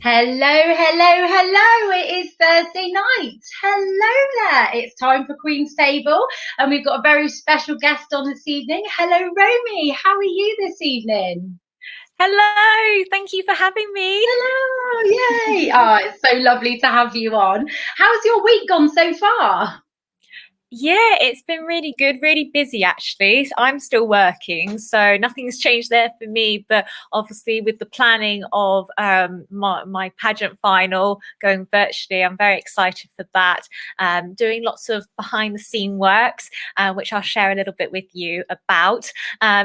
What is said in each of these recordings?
Hello. It is Thursday night. Hello there. It's time for Queen's Table, and we've got a very special guest on this evening. Hello, Romy. How are you this evening? Hello, thank you for having me. Hello, yay. Oh, it's so lovely to have you on. How's your week gone so far? Yeah, it's been really good, really busy actually. I'm still working, so nothing's changed there for me. But obviously, with the planning of my pageant final going virtually, I'm very excited for that. Doing lots of behind the scene works, which I'll share a little bit with you about.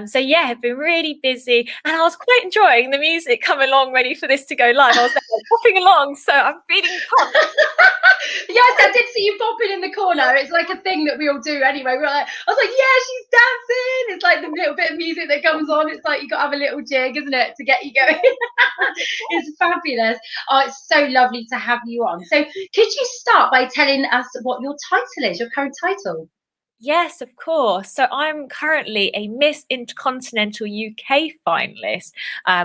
So yeah, I've been really busy, and I was quite enjoying the music coming along, ready for this to go live. I was like, popping along, so I'm feeling pumped. Yes, I did see you popping in the corner. It's like a thing that we all do anyway. I was like, yeah, she's dancing. It's like the little bit of music that comes on. It's like you got to have a little jig, isn't it, to get you going? It's fabulous. Oh, it's so lovely to have you on. So, could you start by telling us what your title is, your current title? Yes, of course. So I'm currently a Miss Intercontinental UK finalist,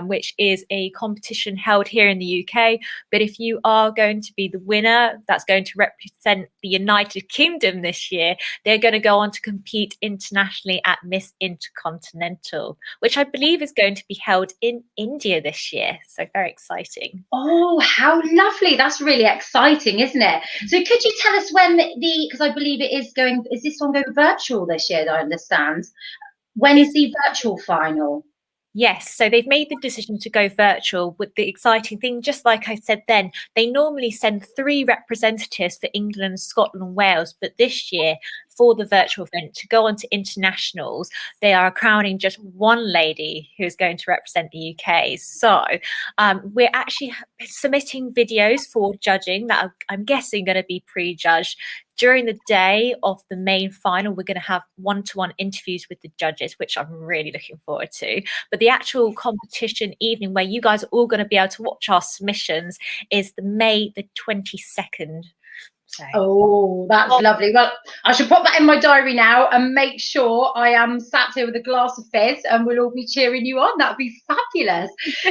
which is a competition held here in the UK. But if you are going to be the winner, that's going to represent the United Kingdom this year, they're going to go on to compete internationally at Miss Intercontinental, which I believe is going to be held in India this year. So very exciting. Oh, how lovely. That's really exciting, isn't it? So could you tell us when because I believe it is going, is this one going virtual this year, I understand? When is the virtual final? Yes, so they've made the decision to go virtual with the exciting thing, just like I said then, they normally send three representatives for England, Scotland, and Wales, but this year for the virtual event to go on to internationals, they are crowning just one lady who's going to represent the UK. So we're actually submitting videos for judging that are, I'm guessing, going to be pre-judged. During the day of the main final, we're going to have one-to-one interviews with the judges, which I'm really looking forward to. But the actual competition evening where you guys are all going to be able to watch our submissions is the May the 22nd. So Oh, that's lovely. Well, I should put that in my diary now and make sure I am sat here with a glass of fizz and we'll all be cheering you on. That'd be fabulous. So,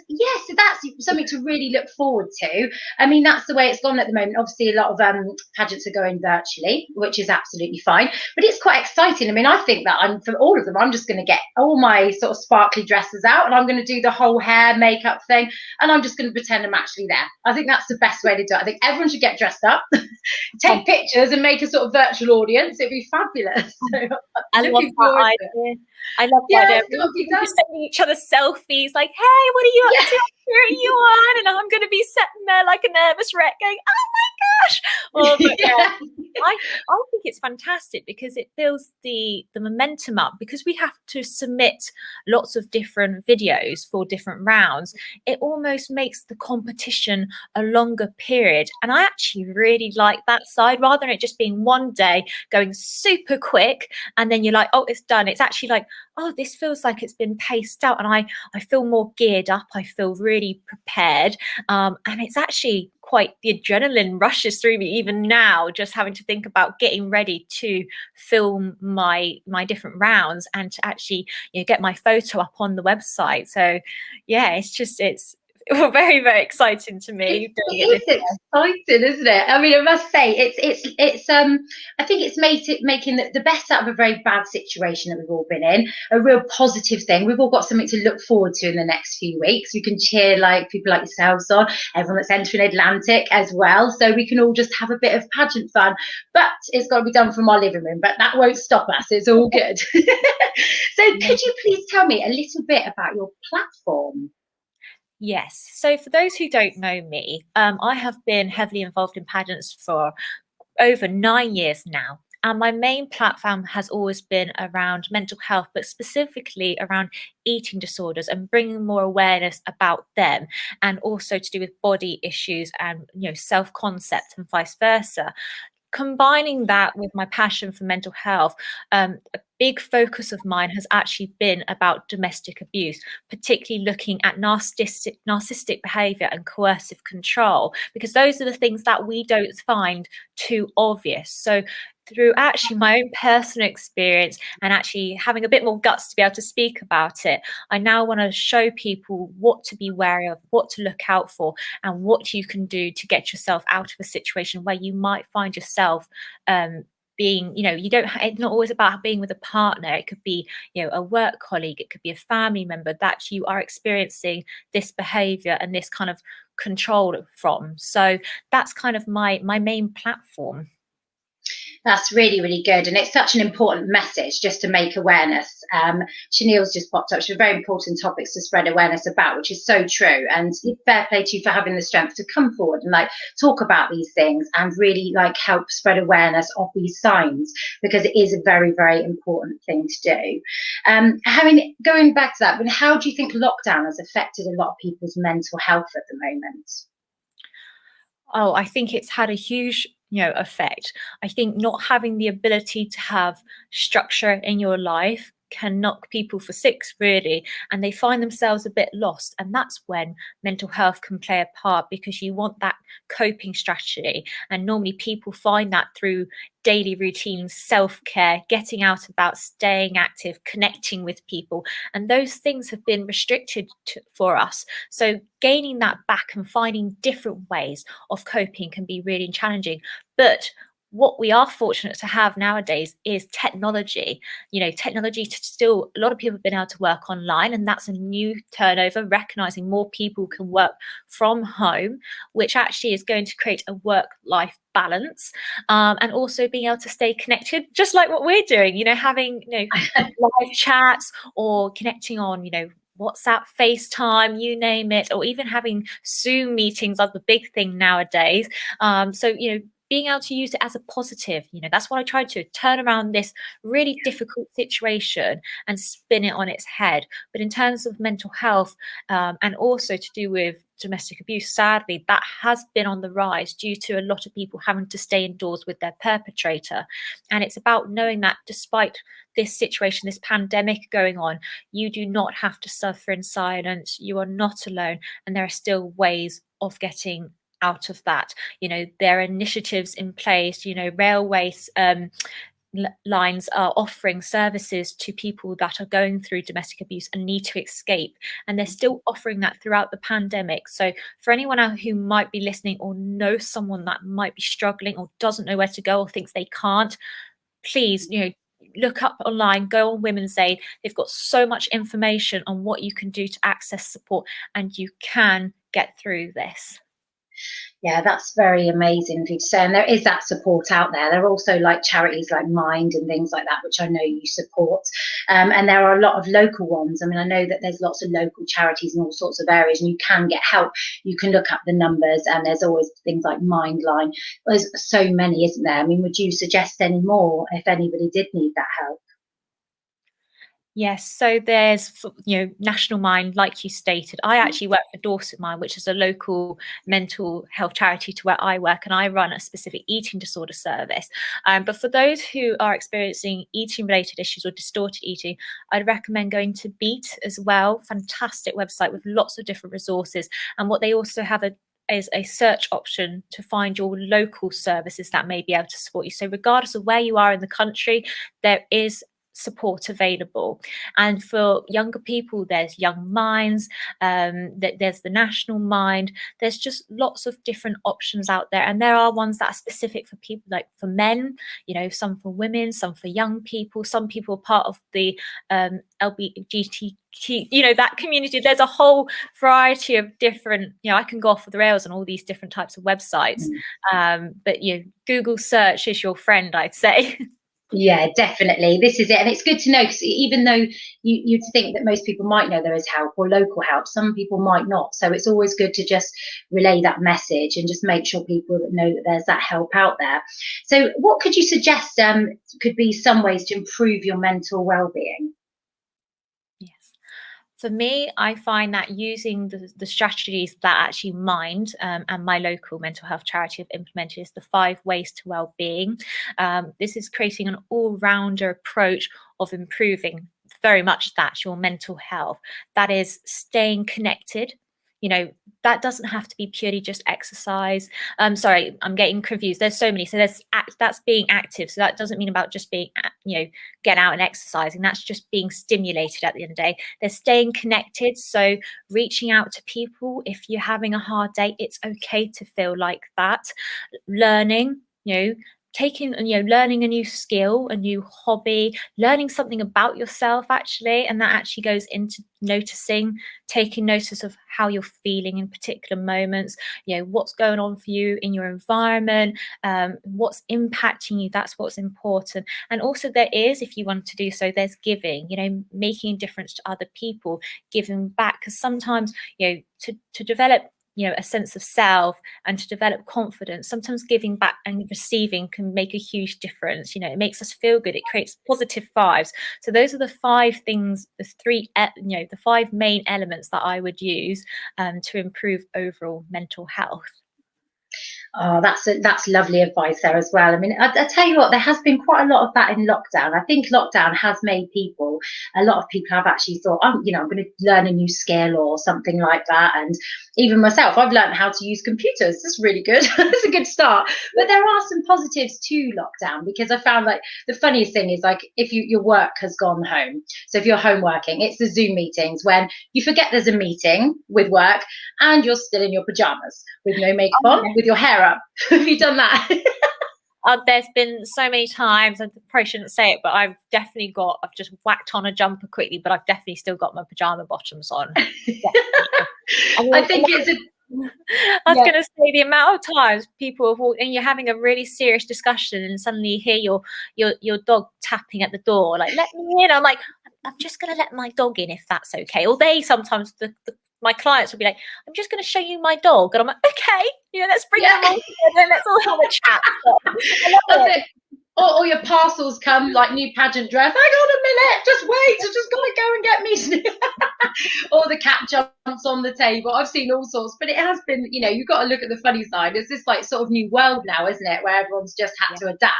yes, so that's something to really look forward to. I mean, that's the way it's gone at the moment. Obviously, a lot of pageants are going virtually, which is absolutely fine. But it's quite exciting. I mean, I think that I'm for all of them, I'm just going to get all my sort of sparkly dresses out and I'm going to do the whole hair makeup thing and I'm just going to pretend I'm actually there. I think that's the best way to do it. I think everyone should get dressed up, take pictures, and make a sort of virtual audience. It'd be fabulous. So I love looking that forward to it. idea. I love that Yeah, idea. it's got to be We're done. just sending each other selfies like, hey, what are you up Yeah. to? I'm cheering you on. And I'm going to be sitting there like a nervous wreck going, oh my gosh. But yeah, Yeah. I think it's fantastic because it builds the momentum up because we have to submit lots of different videos for different rounds. It almost makes the competition a longer period. And I actually really like that side rather than it just being one day going super quick and then you're like, oh, it's done. It's actually like, oh, this feels like it's been paced out and I feel more geared up. I feel really prepared. And it's actually quite the adrenaline rushes through me even now, just having to think about getting ready to film my different rounds and to actually get my photo up on the website. So yeah, it's very, very exciting to me It doing it is this exciting, isn't it? I mean, I must say, it's I think it's making the best out of a very bad situation that we've all been in, a real positive thing. We've all got something to look forward to in the next few weeks. We can cheer like people like yourselves on, everyone that's entering Atlantic as well. So we can all just have a bit of pageant fun. But it's got to be done from our living room, but that won't stop us. It's all good. So year. could you please tell me a little bit about your platform? Yes. So for those who don't know me, I have been heavily involved in pageants for over 9 years now. And my main platform has always been around mental health, but specifically around eating disorders and bringing more awareness about them, and also to do with body issues and self-concept and vice versa. Combining that with my passion for mental health, a big focus of mine has actually been about domestic abuse, particularly looking at narcissistic behavior and coercive control, because those are the things that we don't find too obvious. So through actually my own personal experience and actually having a bit more guts to be able to speak about it, I now want to show people what to be wary of, what to look out for, and what you can do to get yourself out of a situation where you might find yourself being, it's not always about being with a partner. It could be, a work colleague, it could be a family member that you are experiencing this behavior and this kind of control from. So that's kind of my main platform. That's really, really good. And it's such an important message just to make awareness. Chanel's just popped up. It's very important topics to spread awareness about, which is so true. And fair play to you for having the strength to come forward and talk about these things and really help spread awareness of these signs, because it is a very, very important thing to do. Going back to that, how do you think lockdown has affected a lot of people's mental health at the moment? Oh, I think it's had a huge effect. I think not having the ability to have structure in your life can knock people for six, really, and they find themselves a bit lost. And that's when mental health can play a part, because you want that coping strategy. And normally people find that through daily routines, self-care, getting out about, staying active, connecting with people. And those things have been restricted for us. So gaining that back and finding different ways of coping can be really challenging. But what we are fortunate to have nowadays is technology. Technology to still, a lot of people have been able to work online, and that's a new turnover, recognizing more people can work from home, which actually is going to create a work-life balance, and also being able to stay connected, just like what we're doing, having live chats or connecting on WhatsApp, FaceTime, you name it, or even having Zoom meetings are the big thing nowadays. So being able to use it as a positive, that's what I tried to turn around this really difficult situation and spin it on its head. But in terms of mental health, and also to do with domestic abuse, sadly, that has been on the rise due to a lot of people having to stay indoors with their perpetrator. And it's about knowing that despite this situation, this pandemic going on, you do not have to suffer in silence. You are not alone, and there are still ways of getting out of that. There are initiatives in place, railways lines are offering services to people that are going through domestic abuse and need to escape, and they're still offering that throughout the pandemic. So for anyone out who might be listening or knows someone that might be struggling or doesn't know where to go or thinks they can't, please look up online, go on Women's Aid. They've got so much information on what you can do to access support, and you can get through this. Yeah, that's very amazing for you to say. And there is that support out there. There are also charities like Mind and things like that, which I know you support. And there are a lot of local ones. I mean, I know that there's lots of local charities in all sorts of areas, and you can get help. You can look up the numbers, and there's always things like Mindline. There's so many, isn't there? I mean, would you suggest any more if anybody did need that help? Yes, so there's, National Mind, like you stated. I actually work for Dorset Mind, which is a local mental health charity to where I work, and I run a specific eating disorder service. But for those who are experiencing eating-related issues or distorted eating, I'd recommend going to Beat as well. Fantastic website with lots of different resources. And what they also have is a search option to find your local services that may be able to support you. So regardless of where you are in the country, there is support available. And for younger people, there's Young Minds, there's the National Mind. There's just lots of different options out there, and there are ones that are specific for people, like for men, some for women, some for young people. Some people are part of the LGBTQ, that community. There's a whole variety of different, I can go off the rails on all these different types of websites. But Google search is your friend, I'd say. Yeah, definitely. This is it. And it's good to know, because even though you'd think that most people might know there is help or local help, some people might not. So it's always good to just relay that message and just make sure people know that there's that help out there. So what could you suggest could be some ways to improve your mental well-being? For me, I find that using the strategies that actually Mind and my local mental health charity have implemented is the 5 ways to well-being. This is creating an all-rounder approach of improving very much that your mental health. That is staying connected, you know, that doesn't have to be purely just exercise. Sorry, I'm getting confused. There's so many. So that's being active. So that doesn't mean about just being, you know, get out and exercising. That's just being stimulated at the end of the day. They're staying connected. So reaching out to people. If you're having a hard day, it's okay to feel like that. Learning, you know, learning a new skill, a new hobby, learning something about yourself actually, and that actually goes into noticing, taking notice of how you're feeling in particular moments, you know, what's going on for you in your environment, what's impacting you. That's what's important. And also there is, if you want to do so, there's giving, you know, making a difference to other people, giving back, because sometimes, you know, to develop, you know, a sense of self and to develop confidence, sometimes giving back and receiving can make a huge difference. You know, it makes us feel good, it creates positive vibes. So those are the 5 things, the 3, you know, the 5 main elements that I would use to improve overall mental health. Oh, that's lovely advice there as well. I mean, I tell you what, there has been quite a lot of that in lockdown. I think lockdown has made a lot of people have actually thought, oh, you know, I'm going to learn a new skill or something like that. And even myself, I've learned how to use computers. That's really good. That's a good start. But there are some positives to lockdown, because I found like the funniest thing is like if your work has gone home. So if you're home working, it's the Zoom meetings when you forget there's a meeting with work and you're still in your pajamas with no makeup on, with your hair up. Have you done that? There's been so many times, I probably shouldn't say it, but I've just whacked on a jumper quickly, but I've definitely still got my pajama bottoms on. I think it's I was going to say the amount of times people have walked and you're having a really serious discussion and suddenly you hear your dog tapping at the door, like, let me in. I'm like, I'm just going to let my dog in if that's okay. Or they sometimes, my clients will be like, I'm just going to show you my dog. And I'm like, okay, you know, let's bring them all together. Let's all have a chat. I love it. Or your parcels come like new pageant dress. Hang on a minute, just wait. I just got to go and get me. Or the cat jumps on the table. I've seen all sorts, but it has been, you know, you've got to look at the funny side. It's this like sort of new world now, isn't it, where everyone's just had to adapt.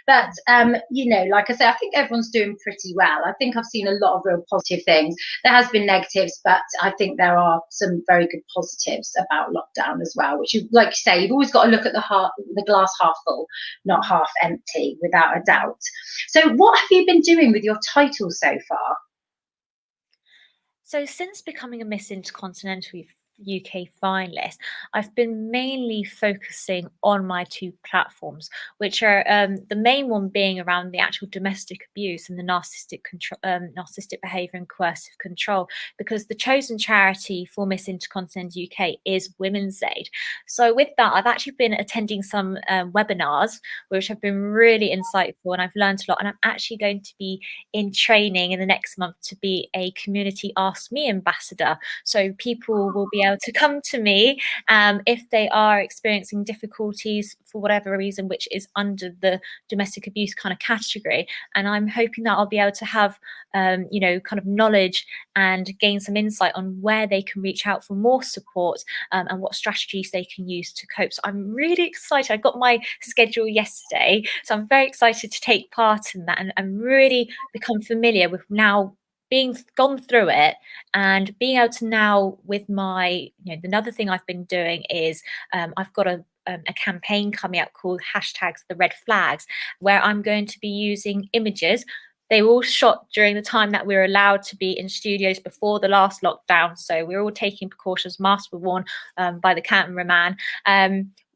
But you know, like I say, I think everyone's doing pretty well. I think I've seen a lot of real positive things. There has been negatives, but I think there are some very good positives about lockdown as well. Which, like you say, you've always got to look at the glass half full, not half empty, without a doubt. So, what have you been doing with your title so far? So since becoming a Miss Intercontinental UK finalist, I've been mainly focusing on my 2 platforms, which are the main one being around the actual domestic abuse and the narcissistic behaviour and coercive control, because the chosen charity for Miss Intercontinental UK is Women's Aid. So with that, I've actually been attending some webinars, which have been really insightful, and I've learned a lot. And I'm actually going to be in training in the next month to be a community Ask Me ambassador. So people will be able to come to me if they are experiencing difficulties for whatever reason, which is under the domestic abuse kind of category. And I'm hoping that I'll be able to have, you know, kind of knowledge and gain some insight on where they can reach out for more support and what strategies they can use to cope. So I'm really excited. I got my schedule yesterday, so I'm very excited to take part in that and really become familiar with now being gone through it and being able to now with my, you know, another thing I've been doing is I've got a campaign coming out called #TheRedFlags, where I'm going to be using images. They were all shot during the time that we were allowed to be in studios before the last lockdown. So we were all taking precautions. Masks were worn by the cameraman.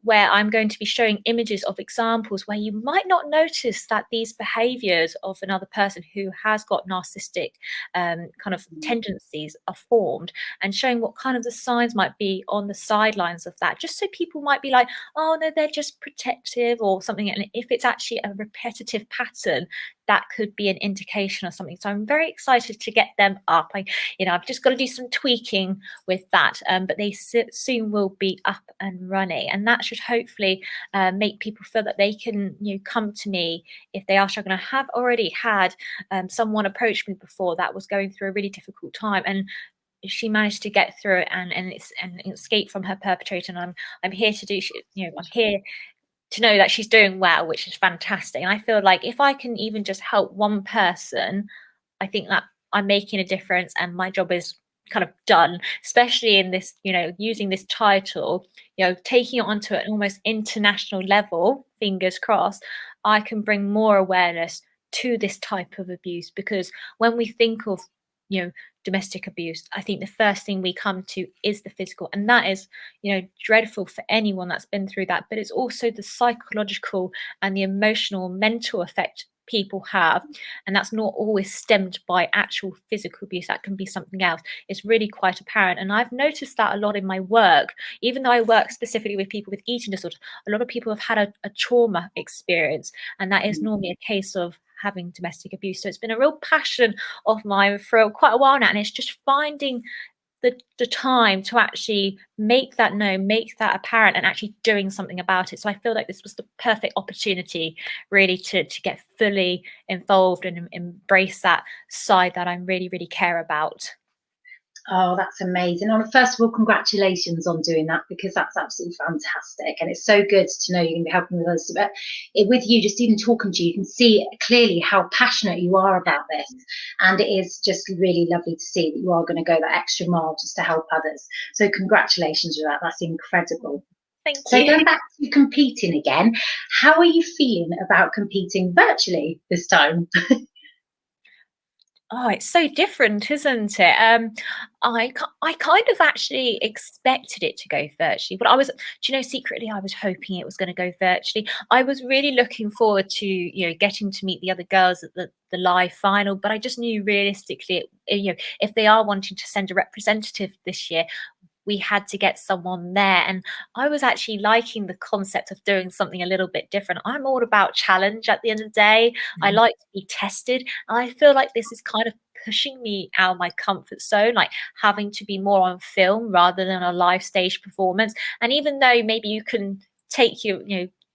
Where I'm going to be showing images of examples where you might not notice that these behaviours of another person who has got narcissistic kind of tendencies are formed, and showing what kind of the signs might be on the sidelines of that, just so people might be like, oh no, they're just protective or something. And if it's actually a repetitive pattern, that could be an indication of something. So I'm very excited to get them up. I've just got to do some tweaking with that, but they soon will be up and running, and that should hopefully make people feel that they can, come to me if they are struggling. I have already had someone approach me before that was going through a really difficult time, and she managed to get through it and escape from her perpetrator. And I'm here to do, I'm here to know that she's doing well, which is fantastic. And I feel like if I can even just help one person, I think that I'm making a difference, and my job is kind of done, especially in this, using this title, taking it onto an almost international level, fingers crossed, I can bring more awareness to this type of abuse. Because when we think of, domestic abuse, I think the first thing we come to is the physical, and that is, dreadful for anyone that's been through that. But it's also the psychological and the emotional, mental effect people have, and that's not always stemmed by actual physical abuse. That can be something else. It's really quite apparent, and I've noticed that a lot in my work. Even though I work specifically with people with eating disorders, a lot of people have had a trauma experience, and that is normally a case of having domestic abuse. So it's been a real passion of mine for quite a while now, and it's just finding the time to actually make that known, make that apparent, and actually doing something about it. So I feel like this was the perfect opportunity really to get fully involved and embrace that side that I really, really care about. Oh, that's amazing. And first of all, congratulations on doing that, because that's absolutely fantastic. And it's so good to know you're going to be helping with us. But with you, just even talking to you, you can see clearly how passionate you are about this. And it is just really lovely to see that you are going to go that extra mile just to help others. So congratulations with that. That's incredible. Thank you. So going back to competing again, how are you feeling about competing virtually this time? Oh, it's so different, isn't it? I kind of actually expected it to go virtually, but secretly I was hoping it was going to go virtually. I was really looking forward to, getting to meet the other girls at the live final, but I just knew realistically, if they are wanting to send a representative this year, we had to get someone there. And I was actually liking the concept of doing something a little bit different. I'm all about challenge at the end of the day. I like to be tested. And I feel like this is kind of pushing me out of my comfort zone, like having to be more on film rather than a live stage performance. And even though maybe you can take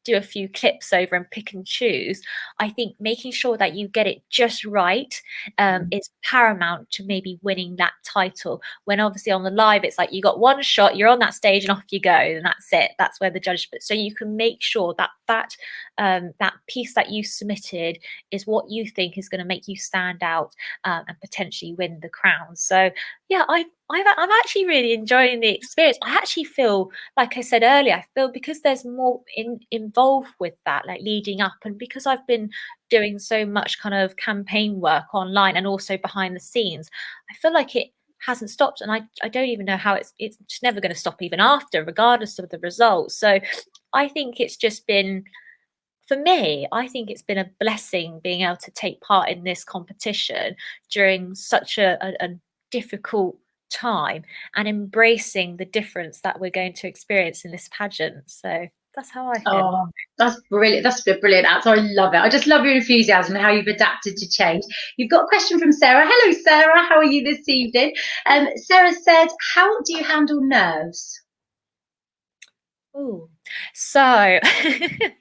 do a few clips over and pick and choose, I think making sure that you get it just right is paramount to maybe winning that title. When obviously on the live, it's like you got one shot, you're on that stage and off you go, and that's it. That's where the judgment. So you can make sure that that piece that you submitted is what you think is going to make you stand out and potentially win the crown. So yeah, I'm actually really enjoying the experience. I actually feel, like I said earlier, I feel because there's more involved with that, like leading up, and because I've been doing so much kind of campaign work online and also behind the scenes, I feel like it hasn't stopped, and I don't even know how it's just never going to stop even after, regardless of the results. So I think it's just been, for me, I think it's been a blessing being able to take part in this competition during such a difficult time and embracing the difference that we're going to experience in this pageant. So that's how I feel. Oh, that's brilliant. That's a brilliant answer. I love it. I just love your enthusiasm and how you've adapted to change. You've got a question from Sarah. Hello, Sarah. How are you this evening? Sarah said, how do you handle nerves? Oh, so I think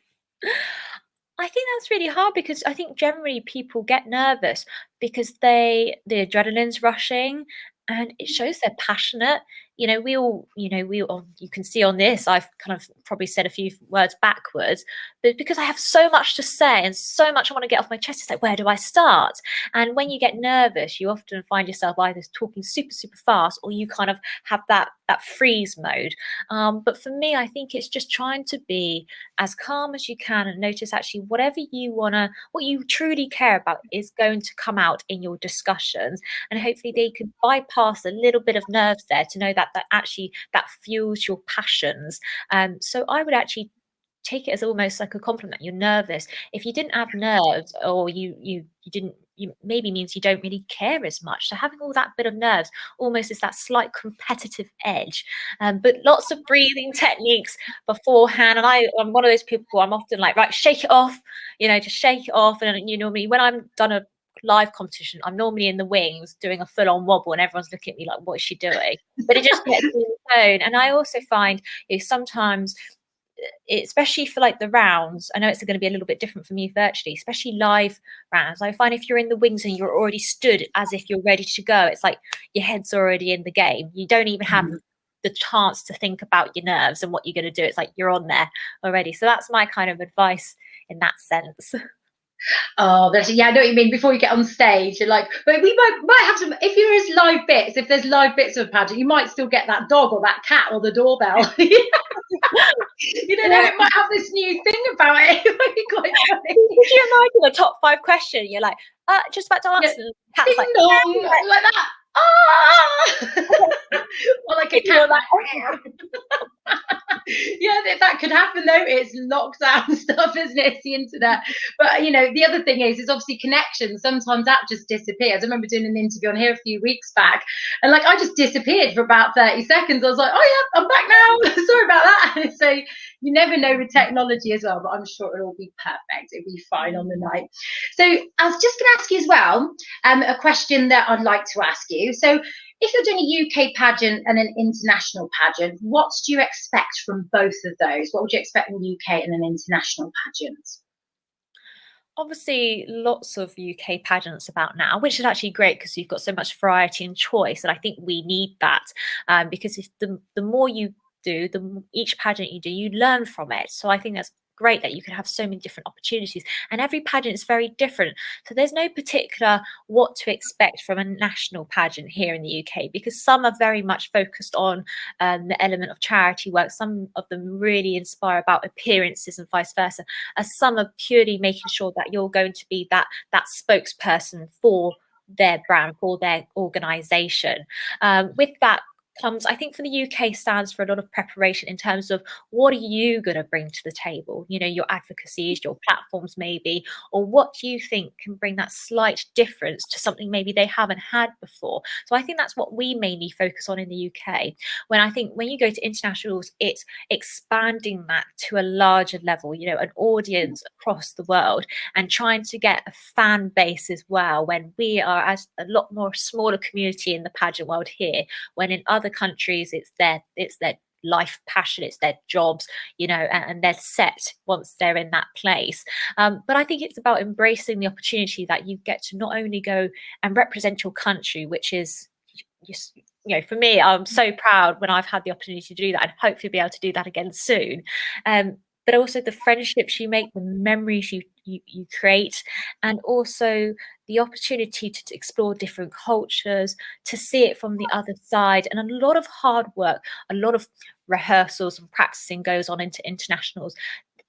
that's really hard, because I think generally people get nervous because the adrenaline's rushing and it shows they're passionate. You can see on this, I've kind of probably said a few words backwards, but because I have so much to say and so much I want to get off my chest, it's like, where do I start? And when you get nervous, you often find yourself either talking super, super fast, or you kind of have that freeze mode. But for me, I think it's just trying to be as calm as you can and notice actually what you truly care about is going to come out in your discussions, and hopefully they could bypass a little bit of nerves there to know that actually that fuels your passions. So I would actually take it as almost like a compliment. You're nervous. If you didn't have nerves, or you didn't, you maybe means you don't really care as much. So having all that bit of nerves almost is that slight competitive edge. But lots of breathing techniques beforehand. And I'm one of those people, I'm often like, right, shake it off, just shake it off. And me, when I'm done a live competition, I'm normally in the wings doing a full-on wobble, and everyone's looking at me like, what is she doing? But it just gets me in the zone. And I also find sometimes, especially for like the rounds, I know it's going to be a little bit different for me virtually, especially live rounds, I find if you're in the wings and you're already stood as if you're ready to go, it's like your head's already in the game. You don't even have the chance to think about your nerves and what you're going to do. It's like you're on there already. So that's my kind of advice in that sense. Oh, yeah, I know what you mean. Before you get on stage, you're like, but we might have some. If there is live bits, if there's live bits of a pageant, you might still get that dog or that cat or the doorbell. You don't know, Yeah. it might have this new thing about it. It might be quite funny. Could you imagine the top 5 question? You're like, just about to Yeah, answer. The cat's ding like, dong, yeah, like that. Ah! Or like a cat. Like, yeah, that could happen though. It's lockdown stuff, isn't it? It's the internet. But you know, the other thing is obviously connection. Sometimes that just disappears. I remember doing an interview on here a few weeks back, and like I just disappeared for about 30 seconds. I was like, oh yeah, I'm back now. Sorry about that. So you never know with technology as well, but I'm sure it'll all be perfect. It'll be fine on the night. So I was just going to ask you as well, a question that I'd like to ask you. So if you're doing a UK pageant and an international pageant, what do you expect from both of those? What would you expect in the UK and an international pageant? obviously lots of UK pageants about now, which is actually great because you've got so much variety and choice, and I think we need that, because if the more you do, each pageant you do, you learn from it. So I think that's great that you can have so many different opportunities, and every pageant is very different. So there's no particular what to expect from a national pageant here in the UK, because some are very much focused on the element of charity work. Some of them really inspire about appearances and vice versa, as some are purely making sure that you're going to be that spokesperson for their brand, for their organization. With that comes, I think for the UK stands for a lot of preparation in terms of what are you going to bring to the table, you know, your advocacies, your platforms maybe, or what do you think can bring that slight difference to something maybe they haven't had before. So I think that's what we mainly focus on in the UK. When I think when you go to internationals, it's expanding that to a larger level, you know, an audience across the world, and trying to get a fan base as well, when we are as a lot more smaller community in the pageant world here, when in other countries it's their life passion, it's their jobs, you know, and they're set once they're in that place. But I think it's about embracing the opportunity that you get to not only go and represent your country, which is just, you know, for me, I'm so proud when I've had the opportunity to do that, and hopefully be able to do that again soon. But also the friendships you make, the memories you create, and also the opportunity to explore different cultures, to see it from the other side, and a lot of hard work, a lot of rehearsals and practicing goes on into internationals.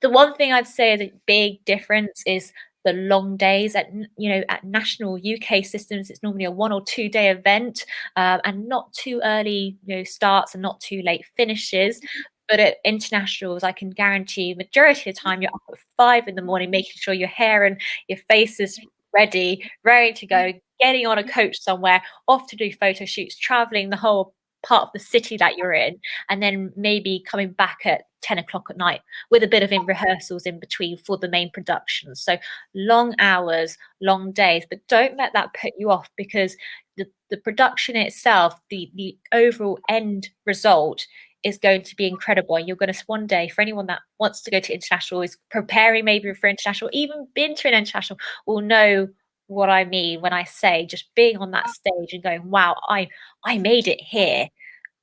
The one thing I'd say is a big difference is the long days at, you know, at national UK systems. It's normally a 1 or 2 day event, and not too early, you know, starts and not too late finishes. But at internationals, I can guarantee majority of the time you're up at 5 in the morning, making sure your hair and your face is ready to go, getting on a coach somewhere, off to do photo shoots, traveling the whole part of the city that you're in, and then maybe coming back at 10 o'clock at night with a bit of in rehearsals in between for the main productions. So long hours, long days, but don't let that put you off, because the production itself, the overall end result is going to be incredible. And you're going to one day, for anyone that wants to go to international, is preparing maybe for international, even been to an international, will know what I mean when I say just being on that stage and going, wow, I made it here.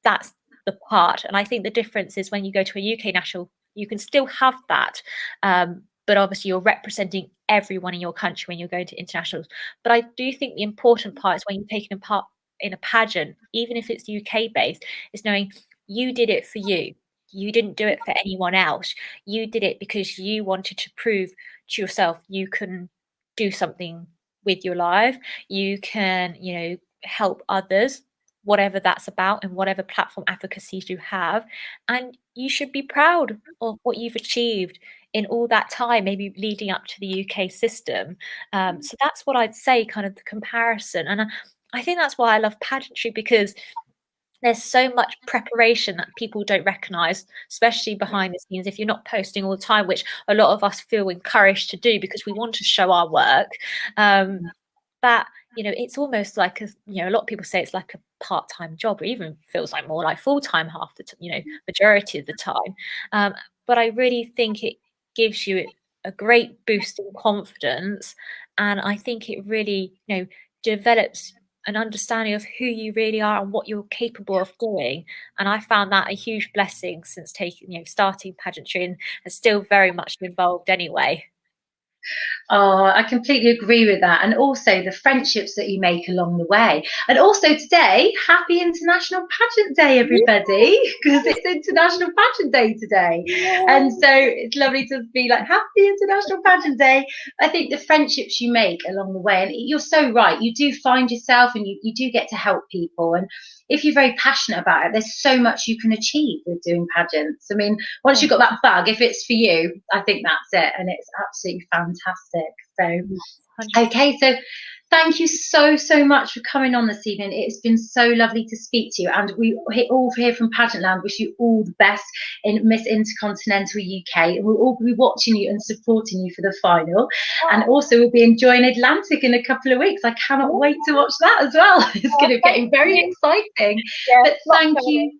That's the part. And I think the difference is when you go to a UK national, you can still have that. But obviously you're representing everyone in your country when you're going to internationals. But I do think the important part is when you're taking a part in a pageant, even if it's UK based, is knowing you did it for you. You didn't do it for anyone else. You did it because you wanted to prove to yourself you can do something with your life. You can, you know, help others, whatever that's about, and whatever platform advocacies you have. And you should be proud of what you've achieved in all that time, maybe leading up to the UK system. So that's what I'd say, kind of the comparison. And I think that's why I love pageantry, because there's so much preparation that people don't recognize, especially behind the scenes. If you're not posting all the time, which a lot of us feel encouraged to do because we want to show our work, that, you know, it's almost like a, you know, a lot of people say it's like a part-time job, or even feels like more like full-time half the you know, majority of the time. But I really think it gives you a great boost in confidence, and I think it really, you know, develops an understanding of who you really are and what you're capable of doing. And I found that a huge blessing since taking, you know, starting pageantry, and still very much involved anyway. Oh, I completely agree with that. And also the friendships that you make along the way. And also today, happy International Pageant Day, everybody, because it's International Pageant Day today. And so it's lovely to be like, happy International Pageant Day. I think the friendships you make along the way, and you're so right, you do find yourself and you do get to help people. And if you're very passionate about it, there's so much you can achieve with doing pageants. I mean, once you've got that bug, if it's for you, I think that's it. And it's absolutely fantastic. So, okay, so thank you so much for coming on this evening. It's been so lovely to speak to you, and we all here from Pageantland wish you all the best in Miss Intercontinental UK, and we'll all be watching you and supporting you for the final. And also we'll be enjoying Atlantic in a couple of weeks. I cannot wait to watch that as well. It's going to get very exciting. But thank you.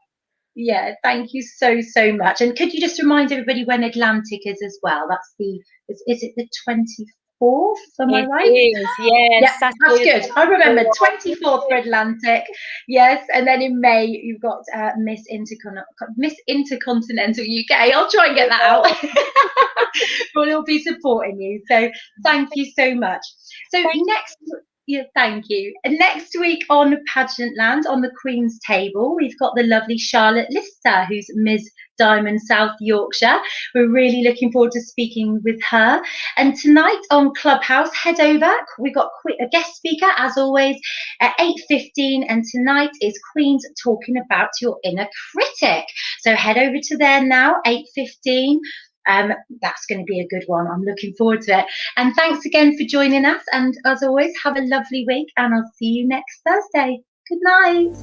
Yeah, thank you so much. And could you just remind everybody when Atlantic is as well? That's is it the 24th? Am I right? It is, yes. Yeah, that's good. I remember 24th for Atlantic. Yes, and then in May you've got Miss Intercontinental UK. I'll try and get that out. We'll be supporting you. So thank you so much. So thank you. And next week on Pageantland, on the Queen's Table, we've got the lovely Charlotte Lister, who's Ms. Diamond South Yorkshire. We're really looking forward to speaking with her. And tonight on Clubhouse, head over. We've got a guest speaker, as always, at 8:15. And tonight is Queens talking about your inner critic. So head over to there now, 8:15. That's going to be a good one. I'm looking forward to it. And thanks again for joining us. And as always, have a lovely week, and I'll see you next Thursday. Good night.